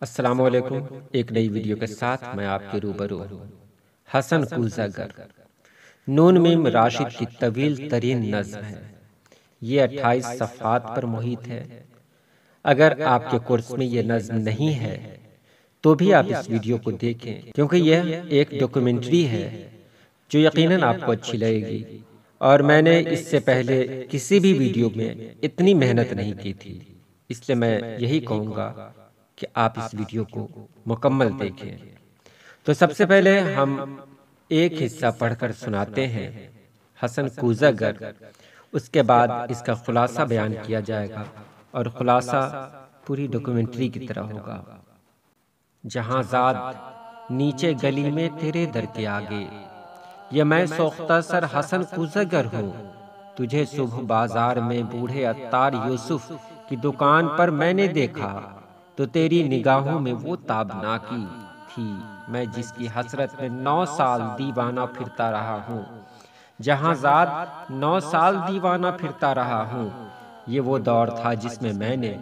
السلام علیکم۔ ایک نئی ویڈیو کے ساتھ میں آپ کے روبرو ہوں۔ حسن کوزہ گر نون میم راشد کی طویل ترین نظم ہے۔ یہ 28 صفحات پر محیط ہے۔ اگر آپ کے کورس میں یہ نظم نہیں ہے تو بھی آپ اس ویڈیو کو دیکھیں، کیونکہ یہ ایک ڈاکیومنٹری ہے جو یقیناً آپ کو اچھی لگے گی، اور میں نے اس سے پہلے کسی بھی ویڈیو میں اتنی محنت نہیں کی تھی، اس لیے میں یہی کہوں گا کہ آپ اس ویڈیو کو مکمل دیکھیں۔ تو سب سے پہلے ہم ایک حصہ پڑھ کر سناتے ہیں، حسن کوزہ گر، اس کے بعد اس کا خلاصہ بیان کیا جائے گا، اور خلاصہ پوری ڈاکیومنٹری کی طرح ہوگا۔ جہاں زاد نیچے گلی میں تیرے در کے آگے، یہ میں سوختہ سر حسن کوزہ گر ہوں۔ تجھے صبح بازار میں بوڑھے عطار یوسف کی دکان پر میں نے دیکھا، تو تیری نگاہوں میں وہ تابناکی تھی میں جس کی حسرت میں 9 سال دیوانہ پھرتا رہا ہوں۔ جہاں زاد 9 سال دیوانہ پھرتا رہا ہوں، یہ وہ دور تھا جس میں نے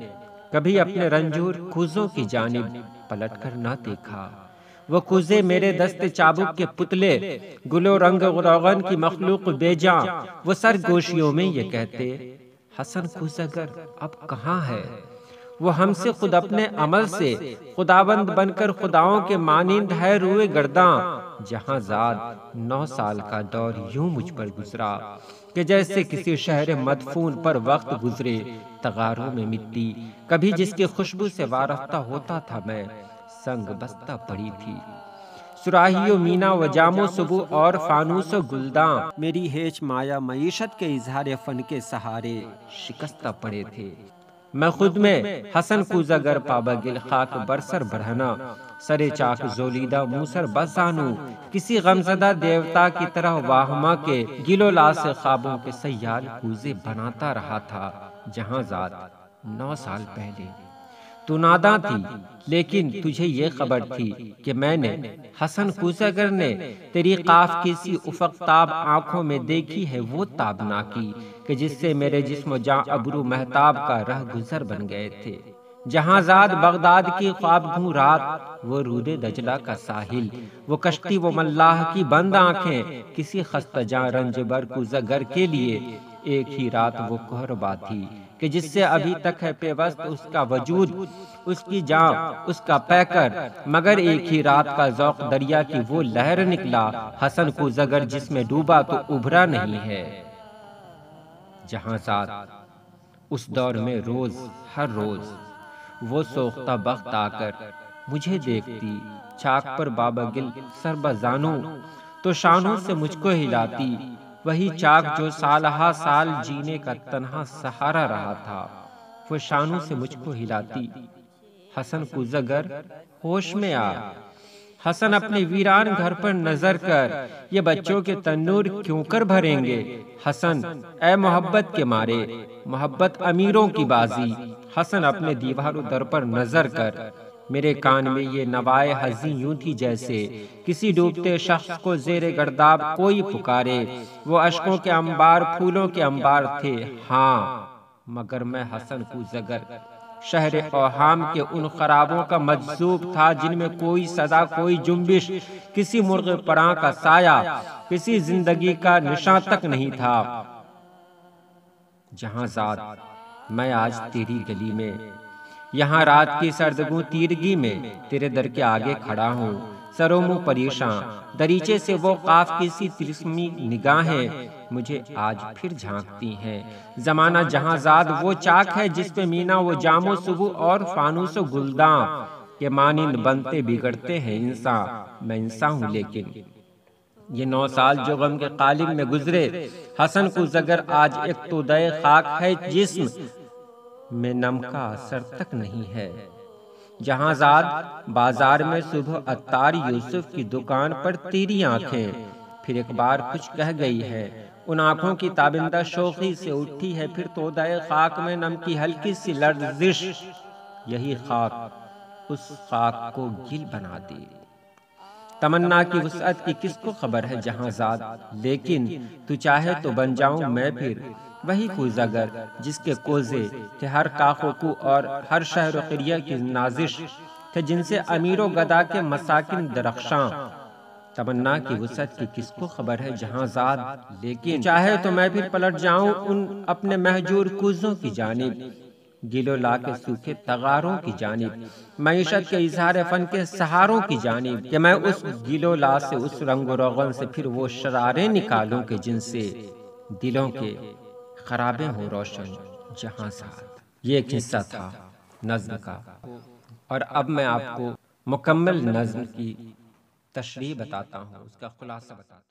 کبھی اپنے رنجور کوزوں کی جانب پلٹ کر نہ دیکھا۔ وہ کوزے میرے دست چابک کے پتلے، گل و رنگ روغن کی مخلوق بے جاں، وہ سرگوشیوں میں یہ کہتے، حسن کوزہ گر اب کہاں ہے؟ وہ ہم سے خود اپنے عمل سے خداوند بن کر خداؤں کے مانند ہے روئے گرداں۔ جہاں زاد 9 سال کا دور یوں مجھ پر گزرا کہ جیسے کسی شہر مدفون پر وقت گزرے، تغاروں میں مٹی کبھی جس کی خوشبو سے وارفتہ ہوتا تھا میں، سنگ بستہ پڑی تھی۔ سراہی و مینا و جام و صبح اور فانوس و گلداں، میری ہیچ مایا معیشت کے اظہار فن کے سہارے شکستہ پڑے تھے۔ میں خود میں حسن کوزہ گر پابا گل خاک برسر برہنا، سرے چاک زولیدہ موسر بزانو، کسی غمزدہ دیوتا کی طرح واہما کے گل و لاس خوابوں کے سیال کوزے بناتا رہا تھا۔ جہاں زاد 9 سال پہلے تو ناداں تھی، لیکن تجھے یہ خبر تھی کہ میں نے، حسن کوزہ گر نے، تیری قاف کی سی افق تاب آنکھوں میں دیکھی ہے وہ تابناکی کہ جس سے میرے جسم و جاں ابرو مہتاب کا رہ گزر بن گئے تھے۔ جہاں زاد بغداد کی خواب گھوں رات، وہ رود دجلہ کا ساحل، وہ کشتی و ملاح کی بند آنکھیں، کسی خستہ جاں رنج بر کوزہ گر کے لیے ایک ہی رات وہ کہربا تھی کہ جس سے ابھی تک ہے پیوست اس کا وجود، اس کی جاں، اس کا پیکر، مگر ایک ہی رات کا ذوق دریا کی وہ لہر نکلا، حسن کوزہ گر جس میں ڈوبا تو ابھرا نہیں ہے۔ جہاں زاد اس دور میں روز ہر روز وہ سوختہ بخت آ کر مجھے دیکھتی، چاک پر بابا گل سر بزانو، تو شانوں سے مجھ کو ہلاتی، وہی چاک جو سالہا سال جینے کا تنہا سہارا رہا تھا، وہ شانوں سے مجھ کو ہلاتی۔ حسن کوزہ گر ہوش میں آ، حسن اپنے ویران گھر پر نظر کر، یہ بچوں کے تنور کیوں کر بھریں گے؟ حسن اے محبت کے مارے، محبت امیروں کی بازی، حسن اپنے دیوار و در پر نظر کر۔ میرے کان میں یہ نوائے حزیں یوں تھی جیسے کسی ڈوبتے شخص کو زیر گرداب کوئی پکارے، وہ اشکوں کے انبار پھولوں کے انبار تھے، ہاں، مگر میں حسن کوزہ گر شہر اوہام کے ان خرابوں کا مجذوب تھا جن میں کوئی صدا، کوئی جنبش، کسی مرغ پراں کا سایہ، کسی زندگی کا نشاں تک نہیں تھا۔ جہاں زاد میں آج تیری گلی میں، یہاں رات کی سردگوں تیرگی میں تیرے در کے آگے کھڑا ہوں، سر و منہ پریشاں، دریچے سے وہ قاف کی سی تلسمی نگاہیں مجھے آج پھر جھانکتی ہیں۔ زمانہ جہاں زاد وہ چاک ہے جس پہ مینا و جام و صبح اور فانوس و گلداں کے مانند بنتے بگڑتے ہیں انسان۔ میں انسان ہوں، لیکن یہ 9 سال جو غم کے قالب میں گزرے، حسن کوزہ گر آج ایک تودۂ خاک ہے جسم میں نم کا اثر تک نہیں ہے۔ جہاں زاد بازار میں صبح عطار یوسف کی دکان پر تیری آنکھیں پھر ایک بار کچھ کہہ گئی ہے، ان آنکھوں کی تابندہ شوخی سے اٹھی ہے پھر تودۂ خاک میں نم کی ہلکی سی لرزش، یہی خاک اس خاک کو گل بنا دے۔ تمنا کی وسعت کی کس کو خبر ہے جہاں زاد، لیکن تو چاہے تو بن جاؤں میں پھر وہی کوزہ گر جس کے کوزے تھے ہر کاخ و کو اور ہر شہر و قریہ کی نازش، کہ جن سے امیر و گدا کے مساکن درخشاں، تمنا کی وسعت کی کس کو خبر ہے جہاں زاد، لیکن چاہے تو میں پھر پلٹ جاؤں ان اپنے مہجور کوزوں کی جانب، گلو لا کے سوکھے تغاروں کی جانب، معیشت کے اظہار فن کے سہاروں کی جانب، کہ میں اس گلو لا سے، اس رنگ و روغن سے پھر وہ شراریں نکالوں کہ جن سے دلوں کے خرابے ہوں روشن جہاں زاد۔ یہ ایک حصہ تھا نظم کا، اور اب میں آپ کو مکمل نظم کی تشریح بتاتا ہوں، اس کا خلاصہ بتاتا ہوں۔